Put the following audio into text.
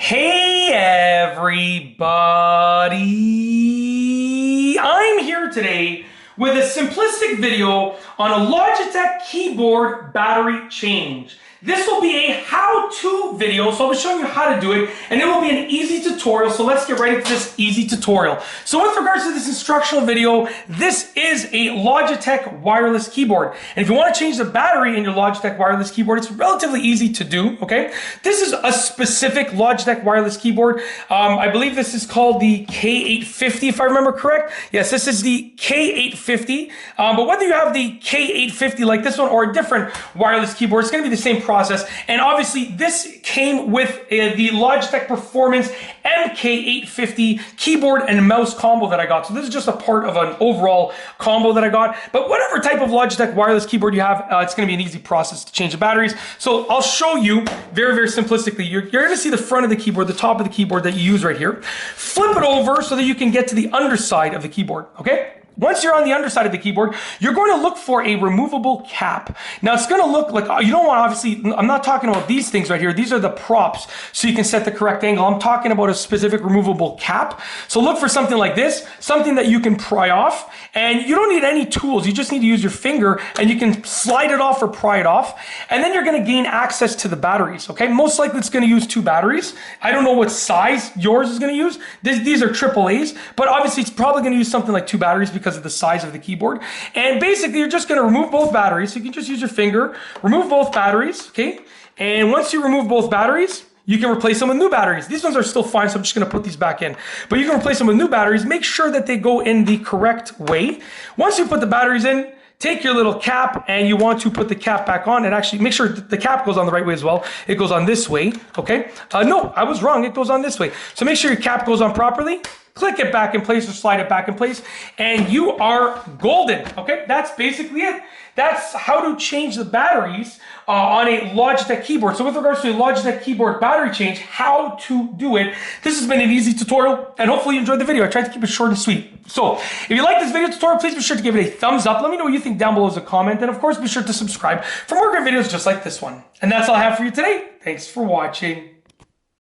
Hey everybody! I'm here today with a simplistic video on a Logitech keyboard battery change. This will be a how-to video, so I'll be showing you how to do it, and it will be an easy tutorial, so let's get right into this easy tutorial. So with regards to this instructional video, this is a Logitech wireless keyboard, and if you want to change the battery in your Logitech wireless keyboard, it's relatively easy to do, okay? This is a specific Logitech wireless keyboard. I believe this is called the K850, if I remember correct. Yes, this is the K850, but whether you have the K850 like this one or a different wireless keyboard, it's going to be the same process. And obviously this came with the Logitech Performance MK850 keyboard and mouse combo that I got. So this is just a part of an overall combo that I got. But whatever type of Logitech wireless keyboard you have, it's going to be an easy process to change the batteries. So I'll show you very, very simplistically. You're going to see the front of the keyboard, the top of the keyboard that you use right here. Flip it over so that you can get to the underside of the keyboard, okay? Once you're on the underside of the keyboard, you're going to look for a removable cap. Now it's going to look like, you don't want, obviously, I'm not talking about these things right here. These are the props so you can set the correct angle. I'm talking about a specific removable cap. So look for something like this, something that you can pry off, and you don't need any tools. You just need to use your finger and you can slide it off or pry it off. And then you're going to gain access to the batteries, okay? Most likely it's going to use 2 batteries. I don't know what size yours is going to use. These are AAA's, but obviously it's probably going to use something like 2 batteries because of the size of the keyboard. And basically you're just going to remove both batteries. So you can just use your finger, remove both batteries, okay? And once you remove both batteries, you can replace them with new batteries. These ones are still fine, so I'm just going to put these back in. But you can replace them with new batteries. Make sure that they go in the correct way. Once you put the batteries in, take your little cap and you want to put the cap back on, and actually make sure that the cap goes on the right way as well. It goes on this way, okay? No, I was wrong. It goes on this way. So make sure your cap goes on properly. Click it back in place or slide it back in place, and you are golden, okay? That's basically it. That's how to change the batteries on a Logitech keyboard. So with regards to a Logitech keyboard battery change, how to do it, this has been an easy tutorial, and hopefully you enjoyed the video. I tried to keep it short and sweet. So if you like this video tutorial, please be sure to give it a thumbs up. Let me know what you think down below as a comment, and of course be sure to subscribe for more great videos just like this one. And that's all I have for you today. Thanks for watching.